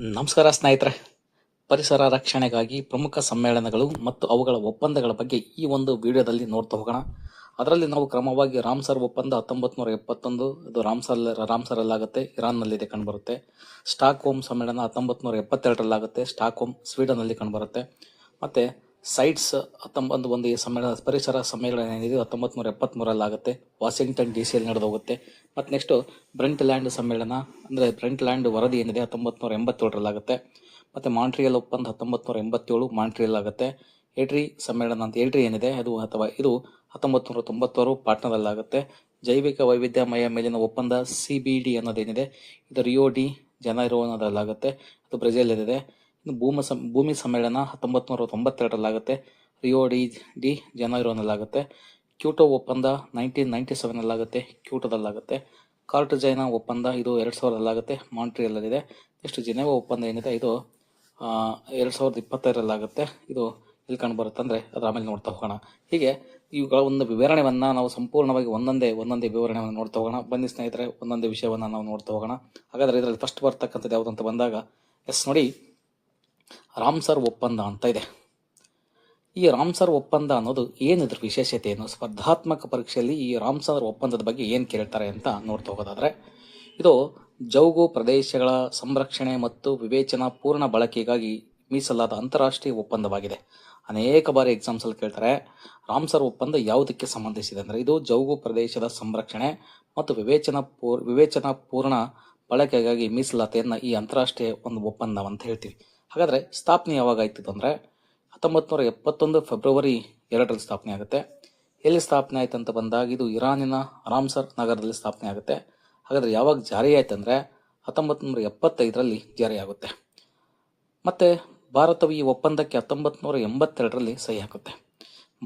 ನಮಸ್ಕಾರ ಸ್ನೇಹಿತರೆ. ಪರಿಸರ ರಕ್ಷಣೆಗಾಗಿ ಪ್ರಮುಖ ಸಮ್ಮೇಳನಗಳು ಮತ್ತು ಅವುಗಳ ಒಪ್ಪಂದಗಳ ಬಗ್ಗೆ ಈ ಒಂದು ವಿಡಿಯೋದಲ್ಲಿ ನೋಡ್ತಾ ಹೋಗೋಣ. ಅದರಲ್ಲಿ ನಾವು ಕ್ರಮವಾಗಿ ರಾಮ್ಸರ್ ಒಪ್ಪಂದ 1971 ಇದು ರಾಮ್ಸರಲ್ಲಾಗುತ್ತೆ, ಇರಾನ್ನಲ್ಲಿದೆ ಕಂಡುಬರುತ್ತೆ. ಸ್ಟಾಕ್ ಹೋಮ್ ಸಮ್ಮೇಳನ 1972ರಲ್ಲಾಗುತ್ತೆ, ಸ್ಟಾಕ್ ಹೋಮ್ ಸ್ವೀಡನ್ನಲ್ಲಿ ಕಂಡುಬರುತ್ತೆ. ಮತ್ತು ಸೈಟ್ಸ್ ಒಂದು ಈ ಸಮ್ಮೇಳನ ಪರಿಸರ ಸಮ್ಮೇಳನ ಏನಿದೆ 1973ರಲ್ಲಾಗುತ್ತೆ, ವಾಷಿಂಗ್ಟನ್ DC ನಡೆದು ಹೋಗುತ್ತೆ. ಮತ್ತು ನೆಕ್ಸ್ಟು ಬ್ರೆಂಟ್ ಲ್ಯಾಂಡ್ ಸಮ್ಮೇಳನ ಅಂದರೆ ಬ್ರೆಂಟ್ ಲ್ಯಾಂಡ್ ವರದಿ ಏನಿದೆ 1987ರಲ್ಲಾಗುತ್ತೆ. ಮತ್ತು ಮಾಂಟ್ರಿಯಲ್ ಒಪ್ಪಂದ 1987 ಮಾಂಟ್ರಿಯಲ್ ಆಗುತ್ತೆ. ಏಟ್ರಿ ಸಮ್ಮೇಳನ ಅಂತ ಏಟ್ರಿ ಏನಿದೆ ಇದು 1996 ಪಾಟ್ನಾದಲ್ಲಾಗುತ್ತೆ. ಜೈವಿಕ ವೈವಿಧ್ಯಮಯ ಮೇಲಿನ ಒಪ್ಪಂದ CBD ಅನ್ನೋದೇನಿದೆ ಇದು ರಿಯೋ ಡಿ ಜನೈರೋನದಲ್ಲಾಗುತ್ತೆ, ಅದು ಬ್ರೆಜಿಲಲ್ಲಿದೆ. ಇನ್ನು ಭೂಮಿ ಸಮ್ಮೇಳನ 1992ರಲ್ಲಾಗುತ್ತೆ, ರಿಯೋ ಡಿ ಜನೈರೋನಲ್ಲಾಗುತ್ತೆ. ಕ್ಯೂಟೋ ಒಪ್ಪಂದ 1997ರಲ್ಲಾಗುತ್ತೆ, ಕ್ಯೂಟೋದಲ್ಲಾಗುತ್ತೆ. ಕಾರ್ಟಜೈನಾ ಒಪ್ಪಂದ ಇದು 2000ರಲ್ಲಾಗುತ್ತೆ, ಮಾಂಟ್ರಿಯಲ್ಲಲ್ಲಿದೆ. ನೆಕ್ಸ್ಟ್ ಜಿನೆವಾ ಒಪ್ಪಂದ ಏನಿದೆ ಇದು 2025ರಲ್ಲಾಗುತ್ತೆ, ಇದು ಎಲ್ಲಿ ಕಂಡು ಬರುತ್ತೆ ಅಂದರೆ ಅದು ಆಮೇಲೆ ನೋಡ್ತಾ ಹೋಗೋಣ. ಹೀಗೆ ಇವುಗಳ ಒಂದು ವಿವರಣೆಯನ್ನು ನಾವು ಸಂಪೂರ್ಣವಾಗಿ ಒಂದೊಂದೇ ವಿವರಣೆಯನ್ನು ನೋಡ್ತಾ ಹೋಗೋಣ. ಬನ್ನಿ ಸ್ನೇಹಿತರೆ, ಒಂದೊಂದೇ ವಿಷಯವನ್ನು ನಾವು ನೋಡ್ತಾ ಹೋಗೋಣ. ಹಾಗಾದರೆ ಇದರಲ್ಲಿ ಫಸ್ಟ್ ಬರ್ತಕ್ಕಂಥದ್ದು ಯಾವುದು ಅಂತ ಬಂದಾಗ ನೋಡಿ, ರಾಮ್ಸರ್ ಒಪ್ಪಂದ ಅಂತ ಇದೆ. ಈ ರಾಮ್ಸರ್ ಒಪ್ಪಂದ ಅನ್ನೋದು ಏನಿದ್ರ ವಿಶೇಷತೆ ಏನು, ಸ್ಪರ್ಧಾತ್ಮಕ ಪರೀಕ್ಷೆಯಲ್ಲಿ ಈ ರಾಮ್ಸರ್ ಒಪ್ಪಂದದ ಬಗ್ಗೆ ಏನು ಕೇಳ್ತಾರೆ ಅಂತ ನೋಡ್ತಾ ಹೋಗೋದಾದ್ರೆ, ಇದು ಜೌಗು ಪ್ರದೇಶಗಳ ಸಂರಕ್ಷಣೆ ಮತ್ತು ವಿವೇಚನಾ ಪೂರ್ಣ ಬಳಕೆಗಾಗಿ ಮೀಸಲಾದ ಅಂತಾರಾಷ್ಟ್ರೀಯ ಒಪ್ಪಂದವಾಗಿದೆ. ಅನೇಕ ಬಾರಿ ಎಕ್ಸಾಮ್ಸ್ ಅಲ್ಲಿ ಕೇಳ್ತಾರೆ ರಾಮ್ಸರ್ ಒಪ್ಪಂದ ಯಾವುದಕ್ಕೆ ಸಂಬಂಧಿಸಿದೆ ಅಂದರೆ ಇದು ಜೌಗು ಪ್ರದೇಶದ ಸಂರಕ್ಷಣೆ ಮತ್ತು ವಿವೇಚನಾ ಪೂರ್ಣ ಬಳಕೆಗಾಗಿ ಮೀಸಲಾತಿಯನ್ನು ಈ ಅಂತಾರಾಷ್ಟ್ರೀಯ ಒಂದು ಒಪ್ಪಂದ ಅಂತ ಹೇಳ್ತೀವಿ. ಹಾಗಾದರೆ ಸ್ಥಾಪನೆ ಯಾವಾಗ ಆಯ್ತಿತ್ತು ಅಂದರೆ 1971 ಫೆಬ್ರವರಿ 2ರಲ್ಲಿ ಸ್ಥಾಪನೆ ಆಗುತ್ತೆ. ಎಲ್ಲಿ ಸ್ಥಾಪನೆ ಆಯ್ತು ಅಂತ ಬಂದಾಗ ಇದು ಇರಾನಿನ ರಾಮ್ಸರ್ ನಗರದಲ್ಲಿ ಸ್ಥಾಪನೆ ಆಗುತ್ತೆ. ಹಾಗಾದರೆ ಯಾವಾಗ ಜಾರಿ ಆಯ್ತು ಅಂದರೆ 1975ರಲ್ಲಿ ಜಾರಿಯಾಗುತ್ತೆ. ಮತ್ತು ಭಾರತವು ಈ ಒಪ್ಪಂದಕ್ಕೆ 1982ರಲ್ಲಿ ಸಹಿ ಹಾಕುತ್ತೆ.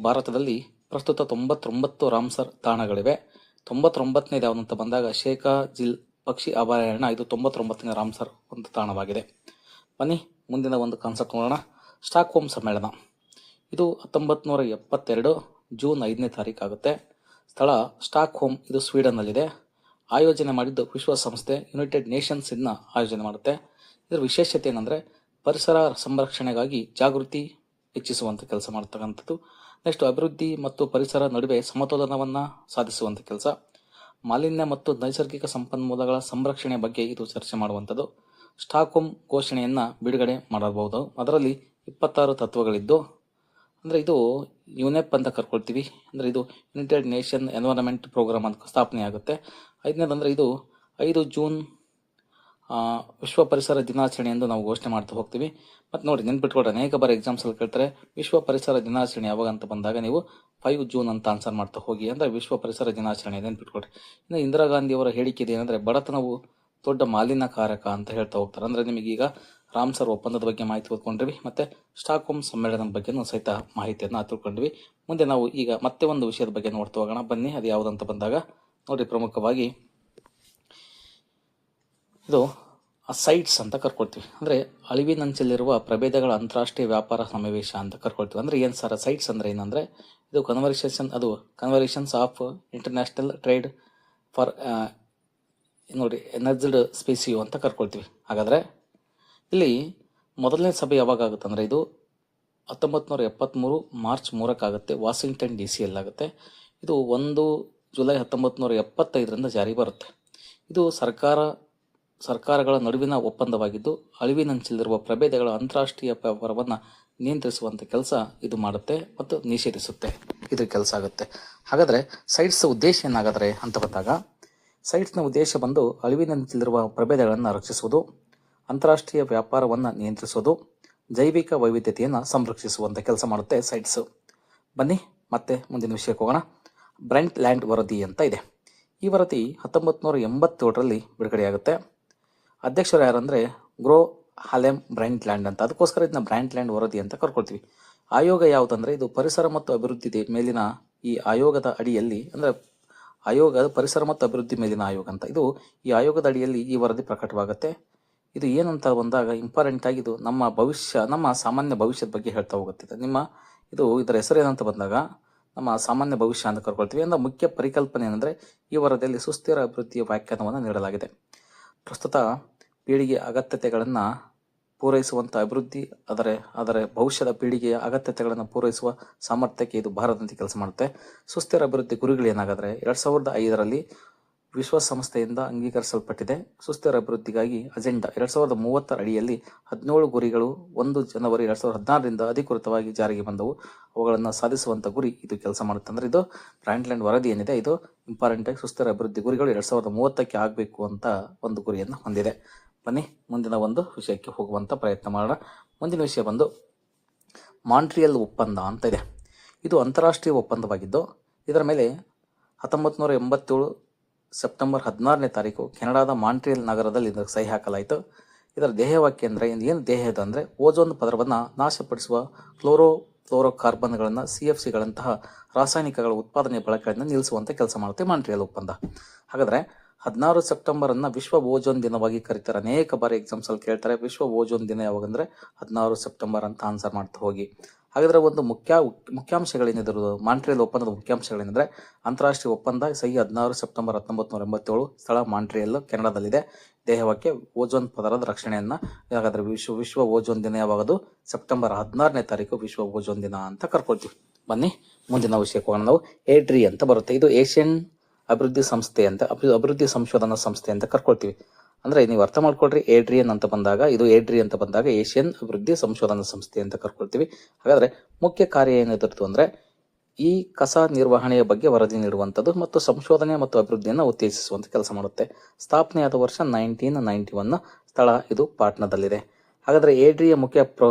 ಭಾರತದಲ್ಲಿ ಪ್ರಸ್ತುತ 99 ರಾಮ್ಸರ್ ತಾಣಗಳಿವೆ. 99ನೇದು ಯಾವುದಂತ ಬಂದಾಗ ಶೇಖಾ ಜಿಲ್ ಪಕ್ಷಿ ಅಭಯಾರಣ್ಯ, ಇದು 99ನೇ ರಾಮ್ಸರ್ ಒಂದು ತಾಣವಾಗಿದೆ. ಬನ್ನಿ ಮುಂದಿನ ಒಂದು ಕಾನ್ಸೆಪ್ಟ್ ನೋಡೋಣ. ಸ್ಟಾಕ್ ಹೋಮ್ ಸಮ್ಮೇಳನ ಇದು 1972 ಜೂನ್ 5ನೇ ತಾರೀಕು ಆಗುತ್ತೆ. ಸ್ಥಳ ಸ್ಟಾಕ್ ಹೋಮ್, ಇದು ಸ್ವೀಡನ್ನಲ್ಲಿದೆ. ಆಯೋಜನೆ ಮಾಡಿದ್ದು ವಿಶ್ವಸಂಸ್ಥೆ ಯುನೈಟೆಡ್ ನೇಷನ್ಸ್ ಇದನ್ನ ಆಯೋಜನೆ ಮಾಡುತ್ತೆ. ಇದರ ವಿಶೇಷತೆ ಏನಂದರೆ ಪರಿಸರ ಸಂರಕ್ಷಣೆಗಾಗಿ ಜಾಗೃತಿ ಹೆಚ್ಚಿಸುವಂಥ ಕೆಲಸ ಮಾಡ್ತಕ್ಕಂಥದ್ದು. ನೆಕ್ಸ್ಟ್ ಅಭಿವೃದ್ಧಿ ಮತ್ತು ಪರಿಸರ ನಡುವೆ ಸಮತೋಲನವನ್ನು ಸಾಧಿಸುವಂಥ ಕೆಲಸ. ಮಾಲಿನ್ಯ ಮತ್ತು ನೈಸರ್ಗಿಕ ಸಂಪನ್ಮೂಲಗಳ ಸಂರಕ್ಷಣೆ ಬಗ್ಗೆ ಇದು ಚರ್ಚೆ ಮಾಡುವಂಥದ್ದು. ಸ್ಟಾಕ್ ಹೋಮ್ ಘೋಷಣೆಯನ್ನು ಬಿಡುಗಡೆ ಮಾಡಬಹುದು. ಅದರಲ್ಲಿ 26 ತತ್ವಗಳಿದ್ದು, ಅಂದರೆ ಇದು ಯುನೆಪ್ ಅಂತ ಕರ್ಕೊಳ್ತೀವಿ. ಅಂದರೆ ಇದು ಯುನೈಟೆಡ್ ನೇಷನ್ ಎನ್ವೈರನ್ಮೆಂಟ್ ಪ್ರೋಗ್ರಾಮ್ ಅಂತ ಸ್ಥಾಪನೆ ಆಗುತ್ತೆ. 5ನೇದು ಅಂದರೆ ಇದು 5 ಜೂನ್ ವಿಶ್ವ ಪರಿಸರ ದಿನಾಚರಣೆ ಎಂದು ನಾವು ಘೋಷಣೆ ಮಾಡ್ತಾ ಹೋಗ್ತೀವಿ. ಮತ್ತು ನೋಡಿ ನೆನ್ಪಿಟ್ಕೊಡ್ರಿ, ಅನೇಕ ಬಾರಿ ಎಕ್ಸಾಮ್ಸಲ್ಲಿ ಕೇಳ್ತಾರೆ ವಿಶ್ವ ಪರಿಸರ ದಿನಾಚರಣೆ ಯಾವಾಗ ಅಂತ ಬಂದಾಗ ನೀವು 5 ಜೂನ್ ಅಂತ ಆನ್ಸರ್ ಮಾಡ್ತಾ ಹೋಗಿ, ಅಂದರೆ ವಿಶ್ವ ಪರಿಸರ ದಿನಾಚರಣೆ ನೆನ್ಪಿಟ್ಕೊಡ್ರಿ. ಇನ್ನು ಇಂದಿರಾ ಗಾಂಧಿಯವರ ಹೇಳಿಕೆ ಏನಂದರೆ ಬಡತನವು ದೊಡ್ಡ ಮಾಲಿನ್ಯಕಾರಕ ಅಂತ ಹೇಳ್ತಾ ಹೋಗ್ತಾರೆ. ಅಂದರೆ ನಿಮಗೀಗ ರಾಮ್ಸರ್ ಒಪ್ಪಂದದ ಬಗ್ಗೆ ಮಾಹಿತಿ ತಿಳ್ಕೊಂಡ್ವಿ, ಮತ್ತು ಸ್ಟಾಕ್ ಹೋಮ್ ಸಮ್ಮೇಳನದ ಬಗ್ಗೆನೂ ಸಹಿತ ಮಾಹಿತಿಯನ್ನು ತಿಳ್ಕೊಂಡ್ವಿ. ಮುಂದೆ ನಾವು ಈಗ ಮತ್ತೆ ಒಂದು ವಿಷಯದ ಬಗ್ಗೆ ನೋಡ್ತಾ ಹೋಗೋಣ. ಬನ್ನಿ, ಅದು ಯಾವುದಂತ ಬಂದಾಗ ನೋಡಿ, ಪ್ರಮುಖವಾಗಿ ಇದು ಸೈಟ್ಸ್ ಅಂತ ಕರ್ಕೊಳ್ತೀವಿ. ಅಂದರೆ ಅಳಿವಿನಂಚಲ್ಲಿರುವ ಪ್ರಭೇದಗಳ ಅಂತಾರಾಷ್ಟ್ರೀಯ ವ್ಯಾಪಾರ ಸಮಾವೇಶ ಅಂತ ಕರ್ಕೊಳ್ತೀವಿ. ಅಂದರೆ ಏನು ಸರ್ ಸೈಟ್ಸ್ ಅಂದರೆ ಏನಂದರೆ ಇದು conversions of international trade for ನೋಡಿ ಎನರ್ಜಿಡ್ ಸ್ಪೀಸಿಯು ಅಂತ ಕರ್ಕೊಳ್ತೀವಿ. ಹಾಗಾದರೆ ಇಲ್ಲಿ ಮೊದಲನೇ ಸಭೆ ಯಾವಾಗ ಆಗುತ್ತೆ ಅಂದರೆ ಇದು 1973 ಮಾರ್ಚ್ 3ಕ್ಕಾಗುತ್ತೆ, ವಾಷಿಂಗ್ಟನ್ DC ಆಗುತ್ತೆ. ಇದು 1 ಜುಲೈ 1975ರಿಂದ ಜಾರಿ ಬರುತ್ತೆ. ಇದು ಸರ್ಕಾರಗಳ ನಡುವಿನ ಒಪ್ಪಂದವಾಗಿದ್ದು ಅಳಿವಿನಂಚಲ್ಲಿರುವ ಪ್ರಭೇದಗಳ ಅಂತಾರಾಷ್ಟ್ರೀಯ ವ್ಯಾಪಾರವನ್ನು ನಿಯಂತ್ರಿಸುವಂಥ ಕೆಲಸ ಇದು ಮಾಡುತ್ತೆ ಮತ್ತು ನಿಷೇಧಿಸುತ್ತೆ, ಇದ್ರ ಕೆಲಸ ಆಗುತ್ತೆ. ಹಾಗಾದರೆ ಸೈಟ್ಸ್ ಉದ್ದೇಶ ಏನಾಗಾದರೆ ಅಂತ ಬಂದಾಗ ಸೈಟ್ಸ್ನ ಉದ್ದೇಶ ಬಂದು ಅಳಿವಿನಂಚಲ್ಲಿರುವ ಪ್ರಭೇದಗಳನ್ನು ರಕ್ಷಿಸುವುದು, ಅಂತಾರಾಷ್ಟ್ರೀಯ ವ್ಯಾಪಾರವನ್ನು ನಿಯಂತ್ರಿಸುವುದು, ಜೈವಿಕ ವೈವಿಧ್ಯತೆಯನ್ನು ಸಂರಕ್ಷಿಸುವಂಥ ಕೆಲಸ ಮಾಡುತ್ತೆ ಸೈಟ್ಸು. ಬನ್ನಿ ಮತ್ತೆ ಮುಂದಿನ ವಿಷಯಕ್ಕೆ ಹೋಗೋಣ. ಬ್ರೆಂಟ್ ಲ್ಯಾಂಡ್ ವರದಿ ಅಂತ ಇದೆ. ಈ ವರದಿ 1987ರಲ್ಲಿ ಬಿಡುಗಡೆಯಾಗುತ್ತೆ. ಅಧ್ಯಕ್ಷರು ಯಾರಂದರೆ ಗ್ರೋ ಹಾಲೆಮ್ ಬ್ರೆಂಟ್ ಲ್ಯಾಂಡ್ ಅಂತ, ಅದಕ್ಕೋಸ್ಕರ ಇದನ್ನ ಬ್ರೆಂಟ್ ಲ್ಯಾಂಡ್ ವರದಿ ಅಂತ ಕರ್ಕೊಳ್ತೀವಿ. ಆಯೋಗ ಯಾವುದಂದರೆ ಇದು ಪರಿಸರ ಮತ್ತು ಅಭಿವೃದ್ಧಿ ಮೇಲಿನ ಈ ಆಯೋಗದ ಅಡಿಯಲ್ಲಿ, ಅಂದರೆ ಆಯೋಗ ಪರಿಸರ ಮತ್ತು ಅಭಿವೃದ್ಧಿ ಮೇಲಿನ ಆಯೋಗ ಅಂತ, ಇದು ಈ ಆಯೋಗದ ಅಡಿಯಲ್ಲಿ ಈ ವರದಿ ಪ್ರಕಟವಾಗುತ್ತೆ. ಇದು ಏನಂತ ಬಂದಾಗ ಇಂಪಾರ್ಟೆಂಟ್ ಆಗಿ ಇದು ನಮ್ಮ ಸಾಮಾನ್ಯ ಭವಿಷ್ಯದ ಬಗ್ಗೆ ಹೇಳ್ತಾ ಹೋಗುತ್ತೆ. ಇದರ ಹೆಸರು ಏನಂತ ಬಂದಾಗ ನಮ್ಮ ಸಾಮಾನ್ಯ ಭವಿಷ್ಯ ಅಂತ ಕರ್ಕೊಳ್ತೀವಿ. ಅಂದರೆ ಮುಖ್ಯ ಪರಿಕಲ್ಪನೆ ಏನಂದರೆ ಈ ವರದಿಯಲ್ಲಿ ಸುಸ್ಥಿರ ಅಭಿವೃದ್ಧಿಯ ವ್ಯಾಖ್ಯಾನವನ್ನು ನೀಡಲಾಗಿದೆ. ಪ್ರಸ್ತುತ ಪೀಳಿಗೆ ಅಗತ್ಯತೆಗಳನ್ನು ಪೂರೈಸುವಂಥ ಅಭಿವೃದ್ಧಿ ಅದರ ಭವಿಷ್ಯದ ಪೀಳಿಗೆಯ ಅಗತ್ಯತೆಗಳನ್ನು ಪೂರೈಸುವ ಸಾಮರ್ಥ್ಯಕ್ಕೆ ಇದು ಭಾರತದಂತೆ ಕೆಲಸ ಮಾಡುತ್ತೆ. ಸುಸ್ಥಿರ ಅಭಿವೃದ್ಧಿ ಗುರಿಗಳೇನಾಗಾದರೆ 2005ರಲ್ಲಿ ವಿಶ್ವಸಂಸ್ಥೆಯಿಂದ ಅಂಗೀಕರಿಸಲ್ಪಟ್ಟಿದೆ. ಸುಸ್ಥಿರ ಅಭಿವೃದ್ಧಿಗಾಗಿ ಅಜೆಂಡಾ 2030 ಅಡಿಯಲ್ಲಿ 17 ಗುರಿಗಳು 1 ಜನವರಿ 2016ರಿಂದ ಅಧಿಕೃತವಾಗಿ ಜಾರಿಗೆ ಬಂದವು. ಅವುಗಳನ್ನು ಸಾಧಿಸುವಂಥ ಗುರಿ ಇದು ಕೆಲಸ ಮಾಡುತ್ತೆ. ಅಂದರೆ ಇದು ಬ್ರಾಂಡ್ಲ್ಯಾಂಡ್ ವರದಿ ಏನಿದೆ ಇದು ಇಂಪಾರ್ಟೆಂಟ್ ಆಗಿ ಸುಸ್ಥಿರ ಅಭಿವೃದ್ಧಿ ಗುರಿಗಳು 2030ಕ್ಕೆ ಆಗಬೇಕು ಅಂತ ಒಂದು ಗುರಿಯನ್ನು ಹೊಂದಿದೆ. ಬನ್ನಿ ಮುಂದಿನ ಒಂದು ವಿಷಯಕ್ಕೆ ಹೋಗುವಂಥ ಪ್ರಯತ್ನ ಮಾಡೋಣ. ಮುಂದಿನ ವಿಷಯ ಬಂದು ಮಾಂಟ್ರಿಯಲ್ ಒಪ್ಪಂದ ಅಂತ ಇದೆ. ಇದು ಅಂತಾರಾಷ್ಟ್ರೀಯ ಒಪ್ಪಂದವಾಗಿದ್ದು ಇದರ ಮೇಲೆ 1987 ಸೆಪ್ಟೆಂಬರ್ 16ನೇ ತಾರೀಕು ಕೆನಡಾದ ಮಾಂಟ್ರಿಯಲ್ ನಗರದಲ್ಲಿ ಇದಕ್ಕೆ ಸಹಿ ಹಾಕಲಾಯಿತು. ಇದರ ಧ್ಯೇಯವಾಕ್ಯ ಅಂದರೆ ಏನು ಧ್ಯೇಯ ಇದು ಅಂದರೆ ಓಜೋನ್ ಪದರವನ್ನು ನಾಶಪಡಿಸುವ ಫ್ಲೋರೋಕಾರ್ಬನ್ಗಳನ್ನು CFCಗಳಂತಹ ರಾಸಾಯನಿಕಗಳ ಉತ್ಪಾದನೆ ಬಳಕೆಯನ್ನು ನಿಲ್ಲಿಸುವಂತೆ ಕೆಲಸ ಮಾಡುತ್ತೆ ಮಾಂಟ್ರಿಯಲ್ ಒಪ್ಪಂದ. ಹಾಗಾದರೆ 16 ಸೆಪ್ಟೆಂಬರನ್ನು ವಿಶ್ವ ಓಜೋನ್ ದಿನವಾಗಿ ಕರೀತಾರೆ. ಅನೇಕ ಬಾರಿ ಎಕ್ಸಾಮ್ಸಲ್ಲಿ ಕೇಳ್ತಾರೆ ವಿಶ್ವ ಓಜೋನ್ ದಿನ ಯಾವಾಗಂದರೆ 16 ಸೆಪ್ಟೆಂಬರ್ ಅಂತ ಆನ್ಸರ್ ಮಾಡ್ತಾ ಹೋಗಿ. ಹಾಗಾದರೆ ಒಂದು ಮುಖ್ಯಾಂಶಗಳೇನಿದ್ರು ಮಾಂಟ್ರಿಯಲ್ ಒಪ್ಪಂದದ ಮುಖ್ಯಾಂಶಗಳೇನೆಂದರೆ ಅಂತಾರಾಷ್ಟ್ರೀಯ ಒಪ್ಪಂದ ಸಹಿ 16 ಸೆಪ್ಟೆಂಬರ್ 1987, ಸ್ಥಳ ಮಾಂಟ್ರಿಯಲ್ ಕೆನಡಾದಲ್ಲಿದೆ. ಧ್ಯೇಯವಾಕ್ಯ ಓಜೋನ್ ಪದರದ ರಕ್ಷಣೆಯನ್ನು. ಹಾಗಾದರೆ ವಿಶ್ವ ಓಜೋನ್ ದಿನ ಯಾವಾಗದು ಸೆಪ್ಟೆಂಬರ್ 16ನೇ ತಾರೀಕು ವಿಶ್ವ ಓಜೋನ್ ದಿನ ಅಂತ ಕರ್ಕೊಳ್ತೀವಿ. ಬನ್ನಿ ಮುಂದಿನ ವಿಷಯಕ್ಕೆ ಹೋಗೋಣ. ನಾವು ಏಡ್ರಿ ಅಂತ ಬರುತ್ತೆ. ಇದು ಏಷ್ಯನ್ ಅಭಿವೃದ್ಧಿ ಸಂಸ್ಥೆ ಅಂತ ಅಭಿವೃದ್ಧಿ ಸಂಶೋಧನಾ ಸಂಸ್ಥೆ ಅಂತ ಕರ್ಕೊಳ್ತೀವಿ. ಅಂದರೆ ನೀವು ಅರ್ಥ ಮಾಡ್ಕೊಳ್ರಿ, ಏಡ್ರಿಯನ್ ಅಂತ ಬಂದಾಗ ಇದು ಏಡ್ರಿ ಅಂತ ಬಂದಾಗ ಏಷ್ಯನ್ ಅಭಿವೃದ್ಧಿ ಸಂಶೋಧನಾ ಸಂಸ್ಥೆ ಅಂತ ಕರ್ಕೊಳ್ತೀವಿ. ಹಾಗಾದರೆ ಮುಖ್ಯ ಕಾರ್ಯ ಏನಿರ್ತು ಅಂದರೆ ಈ ಕಸ ನಿರ್ವಹಣೆಯ ಬಗ್ಗೆ ವರದಿ ನೀಡುವಂಥದ್ದು ಮತ್ತು ಸಂಶೋಧನೆ ಮತ್ತು ಅಭಿವೃದ್ಧಿಯನ್ನು ಉತ್ತೇಜಿಸುವಂಥ ಕೆಲಸ ಮಾಡುತ್ತೆ. ಸ್ಥಾಪನೆಯಾದ ವರ್ಷ 1991, ಸ್ಥಳ ಇದು ಪಾಟ್ನಾದಲ್ಲಿದೆ. ಹಾಗಾದರೆ ಏಡ್ರಿಯ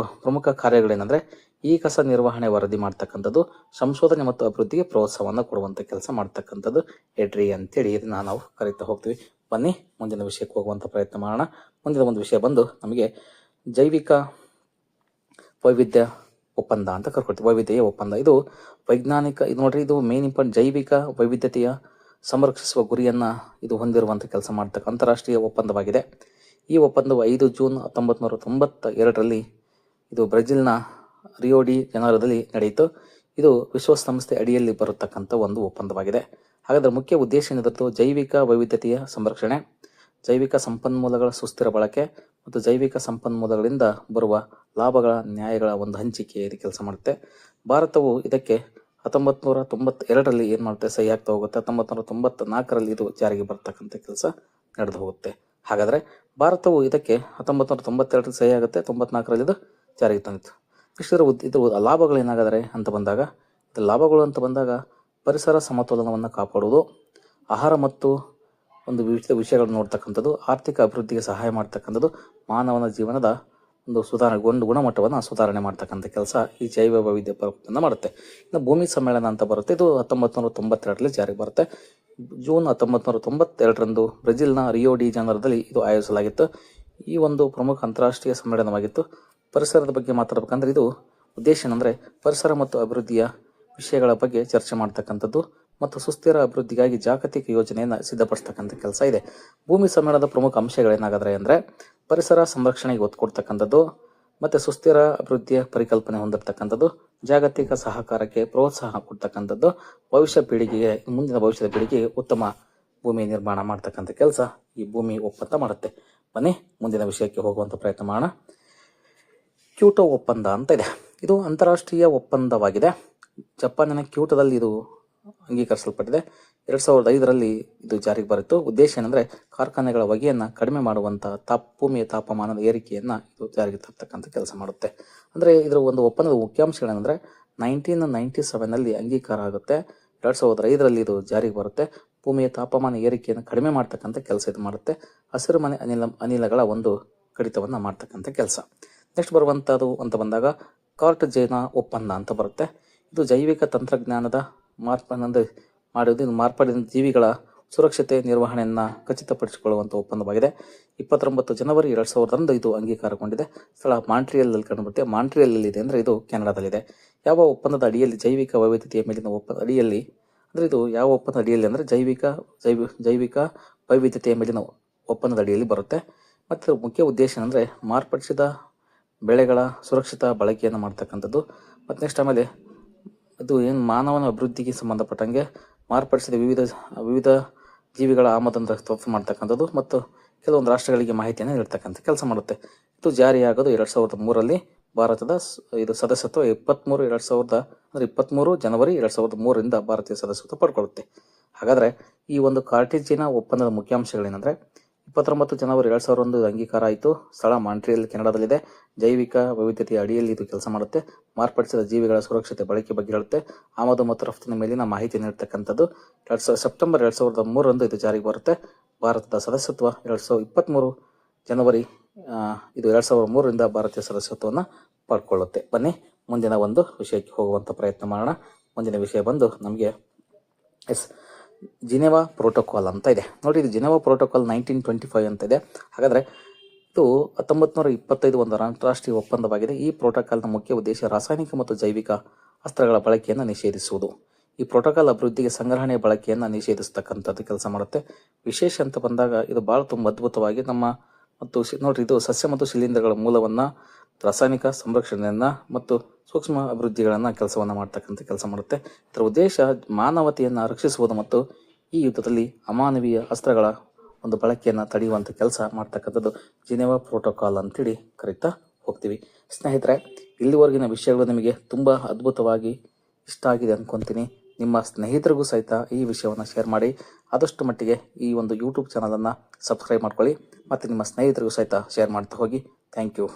ಪ್ರಮುಖ ಕಾರ್ಯಗಳೇನೆಂದರೆ ಈ ಕಸ ನಿರ್ವಹಣೆ ವರದಿ ಮಾಡ್ತಕ್ಕಂಥದ್ದು, ಸಂಶೋಧನೆ ಮತ್ತು ಅಭಿವೃದ್ಧಿಗೆ ಪ್ರೋತ್ಸಾಹವನ್ನು ಕೊಡುವಂಥ ಕೆಲಸ ಮಾಡ್ತಕ್ಕಂಥದ್ದು ಏಡ್ರಿ ಅಂತೇಳಿ ಇದನ್ನು ನಾವು ಕರೀತಾ ಹೋಗ್ತೀವಿ. ಬನ್ನಿ ಮುಂದಿನ ವಿಷಯಕ್ಕೆ ಹೋಗುವಂಥ ಪ್ರಯತ್ನ ಮಾಡೋಣ. ಮುಂದಿನ ಒಂದು ವಿಷಯ ಬಂದು ನಮಗೆ ಜೈವಿಕ ವೈವಿಧ್ಯ ಒಪ್ಪಂದ ಅಂತ ಕರ್ಕೊಳ್ತೀವಿ. ವೈವಿಧ್ಯತೆಯ ಒಪ್ಪಂದ ಇದು ವೈಜ್ಞಾನಿಕ ಇದು ನೋಡ್ರಿ, ಇದು ಮೇನ್ ಇಂಪಾರ್ಟೆಂಟ್ ಜೈವಿಕ ವೈವಿಧ್ಯತೆಯ ಸಂರಕ್ಷಿಸುವ ಗುರಿಯನ್ನು ಇದು ಹೊಂದಿರುವಂಥ ಕೆಲಸ ಮಾಡ್ತಕ್ಕ ಅಂತಾರಾಷ್ಟ್ರೀಯ ಒಪ್ಪಂದವಾಗಿದೆ. ಈ ಒಪ್ಪಂದವು 5 ಜೂನ್ 1992ರಲ್ಲಿ ಇದು ಬ್ರೆಜಿಲ್ನ ರಿಯೋ ಡಿ ಜನರೋದಲ್ಲಿ ನಡೆಯಿತು. ಇದು ವಿಶ್ವಸಂಸ್ಥೆ ಅಡಿಯಲ್ಲಿ ಬರತಕ್ಕಂಥ ಒಂದು ಒಪ್ಪಂದವಾಗಿದೆ. ಹಾಗಾದರೆ ಮುಖ್ಯ ಉದ್ದೇಶ ಏನಿದ್ರು ಜೈವಿಕ ವೈವಿಧ್ಯತೆಯ ಸಂರಕ್ಷಣೆ, ಜೈವಿಕ ಸಂಪನ್ಮೂಲಗಳ ಸುಸ್ಥಿರ ಬಳಕೆ ಮತ್ತು ಜೈವಿಕ ಸಂಪನ್ಮೂಲಗಳಿಂದ ಬರುವ ಲಾಭಗಳ ನ್ಯಾಯಗಳ ಒಂದು ಹಂಚಿಕೆ ಇದು ಕೆಲಸ ಮಾಡುತ್ತೆ. ಭಾರತವು ಇದಕ್ಕೆ 1992ರಲ್ಲಿ ಏನು ಮಾಡುತ್ತೆ ಸಹಿ ಆಗ್ತಾ ಹೋಗುತ್ತೆ. 1994ರಲ್ಲಿ ಇದು ಜಾರಿಗೆ ಬರ್ತಕ್ಕಂಥ ಕೆಲಸ ನಡೆದು ಹೋಗುತ್ತೆ. ಹಾಗಾದರೆ ಭಾರತವು ಇದಕ್ಕೆ 1992ರಲ್ಲಿ ಸಹಿ ಆಗುತ್ತೆ, 94ರಲ್ಲಿ ಇದು ಜಾರಿಗೆ ತಂದಿತ್ತು. ಇದ್ರ ಲಾಭಗಳೇನಾಗಾದರೆ ಅಂತ ಬಂದಾಗ ಲಾಭಗಳು ಅಂತ ಬಂದಾಗ ಪರಿಸರ ಸಮತೋಲನವನ್ನು ಕಾಪಾಡುವುದು, ಆಹಾರ ಮತ್ತು ಒಂದು ವಿವಿಧ ವಿಷಯಗಳನ್ನು ನೋಡ್ತಕ್ಕಂಥದ್ದು, ಆರ್ಥಿಕ ಅಭಿವೃದ್ಧಿಗೆ ಸಹಾಯ ಮಾಡ್ತಕ್ಕಂಥದ್ದು, ಮಾನವನ ಜೀವನದ ಒಂದು ಗುಣಮಟ್ಟವನ್ನು ಸುಧಾರಣೆ ಮಾಡ್ತಕ್ಕಂಥ ಕೆಲಸ ಈ ಜೈವ ವೈವಿಧ್ಯ ಪರ್ವತನ ಮಾಡುತ್ತೆ. ಇನ್ನು ಭೂಮಿ ಸಮ್ಮೇಳನ ಅಂತ ಬರುತ್ತೆ. ಇದು 1992ರಲ್ಲಿ ಜಾರಿಗೆ ಬರುತ್ತೆ. ಜೂನ್ 1992ರಂದು ಬ್ರೆಜಿಲ್ನ ರಿಯೋ ಡಿ ಜನರೋದಲ್ಲಿ ಇದು ಆಯೋಜಿಸಲಾಗಿತ್ತು. ಈ ಒಂದು ಪ್ರಮುಖ ಅಂತಾರಾಷ್ಟ್ರೀಯ ಸಮ್ಮೇಳನವಾಗಿತ್ತು. ಪರಿಸರದ ಬಗ್ಗೆ ಮಾತಾಡಬೇಕಂದ್ರೆ ಇದು ಉದ್ದೇಶ ಏನಂದರೆ ಪರಿಸರ ಮತ್ತು ಅಭಿವೃದ್ಧಿಯ ವಿಷಯಗಳ ಬಗ್ಗೆ ಚರ್ಚೆ ಮಾಡ್ತಕ್ಕಂಥದ್ದು ಮತ್ತು ಸುಸ್ಥಿರ ಅಭಿವೃದ್ಧಿಗಾಗಿ ಜಾಗತಿಕ ಯೋಜನೆಯನ್ನು ಸಿದ್ಧಪಡಿಸ್ತಕ್ಕಂಥ ಕೆಲಸ ಇದೆ. ಭೂಮಿ ಸಮ್ಮೇಳನದ ಪ್ರಮುಖ ಅಂಶಗಳೇನಾಗಾದರೆ ಅಂದರೆ ಪರಿಸರ ಸಂರಕ್ಷಣೆಗೆ ಒತ್ತು ಕೊಡ್ತಕ್ಕಂಥದ್ದು ಮತ್ತು ಸುಸ್ಥಿರ ಅಭಿವೃದ್ಧಿಯ ಪರಿಕಲ್ಪನೆ ಹೊಂದಿರತಕ್ಕಂಥದ್ದು, ಜಾಗತಿಕ ಸಹಕಾರಕ್ಕೆ ಪ್ರೋತ್ಸಾಹ ಕೊಡ್ತಕ್ಕಂಥದ್ದು, ಮುಂದಿನ ಭವಿಷ್ಯದ ಪೀಳಿಗೆಗೆ ಉತ್ತಮ ಭೂಮಿ ನಿರ್ಮಾಣ ಮಾಡ್ತಕ್ಕಂಥ ಕೆಲಸ ಈ ಭೂಮಿ ಒಪ್ಪಂದ ಮಾಡುತ್ತೆ. ಬನ್ನಿ ಮುಂದಿನ ವಿಷಯಕ್ಕೆ ಹೋಗುವಂಥ ಪ್ರಯತ್ನ ಮಾಡೋಣ. ಕ್ಯೋಟೋ ಒಪ್ಪಂದ ಅಂತ ಇದೆ. ಇದು ಅಂತಾರಾಷ್ಟ್ರೀಯ ಒಪ್ಪಂದವಾಗಿದೆ. ಜಪಾನಿನ ಕ್ಯೋಟೋದಲ್ಲಿ ಇದು ಅಂಗೀಕರಿಸಲ್ಪಟ್ಟಿದೆ. 2005ರಲ್ಲಿ ಇದು ಜಾರಿಗೆ ಬರುತ್ತು. ಉದ್ದೇಶ ಏನಂದರೆ ಕಾರ್ಖಾನೆಗಳ ಹೊಗೆಯನ್ನು ಕಡಿಮೆ ಮಾಡುವಂಥ ಭೂಮಿಯ ತಾಪಮಾನದ ಏರಿಕೆಯನ್ನು ಇದು ಜಾರಿಗೆ ತರ್ತಕ್ಕಂಥ ಕೆಲಸ ಮಾಡುತ್ತೆ. ಅಂದರೆ ಇದರ ಒಂದು ಒಪ್ಪಂದದ ಮುಖ್ಯಾಂಶಗಳೇನೆಂದರೆ 1997ನಲ್ಲಿ ಅಂಗೀಕಾರ ಆಗುತ್ತೆ, 2005ರಲ್ಲಿ ಇದು ಜಾರಿಗೆ ಬರುತ್ತೆ. ಭೂಮಿಯ ತಾಪಮಾನ ಏರಿಕೆಯನ್ನು ಕಡಿಮೆ ಮಾಡ್ತಕ್ಕಂಥ ಕೆಲಸ ಇದು ಮಾಡುತ್ತೆ. ಹಸಿರುಮನೆ ಅನಿಲಗಳ ಒಂದು ಕಡಿತವನ್ನು ಮಾಡ್ತಕ್ಕಂಥ ಕೆಲಸ. ನೆಕ್ಸ್ಟ್ ಬರುವಂಥದ್ದು ಅಂತ ಬಂದಾಗ ಕಾರ್ಟಜೆನಾ ಒಪ್ಪಂದ ಅಂತ ಬರುತ್ತೆ. ಇದು ಜೈವಿಕ ತಂತ್ರಜ್ಞಾನದ ಮಾರ್ಪಾಡಿನ ಜೀವಿಗಳ ಸುರಕ್ಷತೆ ನಿರ್ವಹಣೆಯನ್ನು ಖಚಿತಪಡಿಸಿಕೊಳ್ಳುವಂಥ ಒಪ್ಪಂದವಾಗಿದೆ. 29 ಜನವರಿ 2000ರಂದು ಇದು ಅಂಗೀಕಾರಗೊಂಡಿದೆ. ಸ್ಥಳ ಮಾಂಟ್ರಿಯಲ್ನಲ್ಲಿ ಕಂಡುಬರುತ್ತೆ. ಮಾಂಟ್ರಿಯಲ್ನಲ್ಲಿ ಇದೆ ಅಂದರೆ ಇದು ಕೆನಡಾದಲ್ಲಿದೆ. ಯಾವ ಒಪ್ಪಂದದ ಅಡಿಯಲ್ಲಿ ಜೈವಿಕ ವೈವಿಧ್ಯತೆಯ ಮೇಲಿನ ಒಪ್ಪಂದ ಅಡಿಯಲ್ಲಿ ಅಂದರೆ ಇದು ಯಾವ ಒಪ್ಪಂದ ಅಡಿಯಲ್ಲಿ ಅಂದರೆ ಜೈವಿಕ ವೈವಿಧ್ಯತೆಯ ಮೇಲಿನ ಒಪ್ಪಂದದ ಅಡಿಯಲ್ಲಿ ಬರುತ್ತೆ. ಮತ್ತು ಮುಖ್ಯ ಉದ್ದೇಶ ಏನಂದರೆ ಮಾರ್ಪಡಿಸಿದ ಬೆಳೆಗಳ ಸುರಕ್ಷಿತ ಬಳಕೆಯನ್ನು ಮಾಡ್ತಕ್ಕಂಥದ್ದು. ಮತ್ತು ನೆಕ್ಸ್ಟ್ ಆಮೇಲೆ ಇದು ಏನು ಮಾನವನ ಅಭಿವೃದ್ಧಿಗೆ ಸಂಬಂಧಪಟ್ಟಂಗೆ ಮಾರ್ಪಡಿಸಿದ ವಿವಿಧ ಜೀವಿಗಳ ಆಮದನ್ನು ತಪ್ಪು ಮಾಡ್ತಕ್ಕಂಥದ್ದು ಮತ್ತು ಕೆಲವೊಂದು ರಾಷ್ಟ್ರಗಳಿಗೆ ಮಾಹಿತಿಯನ್ನು ನೀಡ್ತಕ್ಕಂಥ ಕೆಲಸ ಮಾಡುತ್ತೆ. ಇದು ಜಾರಿಯಾಗೋದು 2003ರಲ್ಲಿ. ಭಾರತದ ಇದು ಸದಸ್ಯತ್ವ 23 ಜನವರಿ 2003ರಿಂದ ಭಾರತೀಯ ಸದಸ್ಯತ್ವ ಪಡ್ಕೊಳ್ಳುತ್ತೆ. ಹಾಗಾದರೆ ಈ ಒಂದು ಕಾರ್ಟೇಜಿನ ಒಪ್ಪಂದದ ಮುಖ್ಯಾಂಶಗಳೇನೆಂದರೆ 29 ಜನವರಿ 2001 ಅಂಗೀಕಾರ ಆಯಿತು. ಸ್ಥಳ ಮಾಂಟ್ರಿಯಲ್, ಕೆನಡಾದಲ್ಲಿದೆ. ಜೈವಿಕ ವೈವಿಧ್ಯತೆಯ ಅಡಿಯಲ್ಲಿ ಇದು ಕೆಲಸ ಮಾಡುತ್ತೆ. ಮಾರ್ಪಡಿಸಿದ ಜೀವಿಗಳ ಸುರಕ್ಷತೆ ಬಳಕೆ ಬಗ್ಗೆ ಹೇಳುತ್ತೆ. ಆಮದು ಮತ್ತು ರಫ್ತಿನ ಮೇಲಿನ ಮಾಹಿತಿ ನೀಡ್ತಕ್ಕಂಥದ್ದು. ಸೆಪ್ಟೆಂಬರ್ 2003ರಂದು ಇದು ಜಾರಿಗೆ ಬರುತ್ತೆ. ಭಾರತದ ಸದಸ್ಯತ್ವ 2023 ಜನವರಿ ಇದು 2003ರಿಂದ ಭಾರತೀಯ ಸದಸ್ಯತ್ವವನ್ನು ಪಡ್ಕೊಳ್ಳುತ್ತೆ. ಬನ್ನಿ ಮುಂದಿನ ಒಂದು ವಿಷಯಕ್ಕೆ ಹೋಗುವಂಥ ಪ್ರಯತ್ನ ಮಾಡೋಣ. ಮುಂದಿನ ವಿಷಯ ಬಂದು ನಮಗೆ ಜಿನೆವಾ ಪ್ರೋಟೋಕಾಲ್ ಅಂತ ಇದೆ ನೋಡಿ. ಇದು ಜಿನೆವಾ ಪ್ರೋಟೋಕಾಲ್ 1925 ಅಂತ ಇದೆ. ಹಾಗಾದರೆ ಇದು 1925 ಒಂದು ಅಂತಾರಾಷ್ಟ್ರೀಯ ಒಪ್ಪಂದವಾಗಿದೆ. ಈ ಪ್ರೋಟೋಕಾಲ್ನ ಮುಖ್ಯ ಉದ್ದೇಶ ರಾಸಾಯನಿಕ ಮತ್ತು ಜೈವಿಕ ಅಸ್ತ್ರಗಳ ಬಳಕೆಯನ್ನು ನಿಷೇಧಿಸುವುದು. ಈ ಪ್ರೋಟೋಕಾಲ್ ಅಭಿವೃದ್ಧಿಗೆ ಸಂಗ್ರಹಣೆಯ ಬಳಕೆಯನ್ನು ನಿಷೇಧಿಸತಕ್ಕಂಥದ್ದು ಕೆಲಸ ಮಾಡುತ್ತೆ. ವಿಶೇಷ ಅಂತ ಬಂದಾಗ ಇದು ಭಾಳ ತುಂಬ ಅದ್ಭುತವಾಗಿ ಮತ್ತು ನೋಡ್ರಿ, ಇದು ಸಸ್ಯ ಮತ್ತು ಶಿಲೀಂಧ್ರಗಳ ಮೂಲವನ್ನು, ರಾಸಾಯನಿಕ ಸಂರಕ್ಷಣೆಯನ್ನು ಮತ್ತು ಸೂಕ್ಷ್ಮ ಅಭಿವೃದ್ಧಿಗಳನ್ನು ಕೆಲಸವನ್ನು ಮಾಡ್ತಕ್ಕಂಥ ಕೆಲಸ ಮಾಡುತ್ತೆ. ಇದರ ಉದ್ದೇಶ ಮಾನವತೆಯನ್ನು ರಕ್ಷಿಸುವುದು ಮತ್ತು ಈ ಯುದ್ಧದಲ್ಲಿ ಅಮಾನವೀಯ ಅಸ್ತ್ರಗಳ ಒಂದು ಬಳಕೆಯನ್ನು ತಡೆಯುವಂಥ ಕೆಲಸ ಮಾಡ್ತಕ್ಕಂಥದ್ದು ಜಿನೆವಾ ಪ್ರೋಟೋಕಾಲ್ ಅಂತೇಳಿ ಕರೀತಾ ಹೋಗ್ತೀವಿ. ಸ್ನೇಹಿತರೆ, ಇಲ್ಲಿವರೆಗಿನ ವಿಷಯಗಳು ನಿಮಗೆ ತುಂಬ ಅದ್ಭುತವಾಗಿ ಇಷ್ಟ ಆಗಿದೆ ಅಂದ್ಕೊತೀನಿ. ನಿಮ್ಮ ಸ್ನೇಹಿತರಿಗೂ ಸಹಿತ ಈ ವಿಷಯವನ್ನು ಶೇರ್ ಮಾಡಿ. ಆದಷ್ಟು ಮಟ್ಟಿಗೆ ಈ ಒಂದು ಯೂಟ್ಯೂಬ್ ಚಾನಲನ್ನು ಸಬ್ಸ್ಕ್ರೈಬ್ ಮಾಡ್ಕೊಳ್ಳಿ ಮತ್ತು ನಿಮ್ಮ ಸ್ನೇಹಿತರಿಗೂ ಸಹಿತ ಶೇರ್ ಮಾಡ್ತಾ ಹೋಗಿ. Thank you.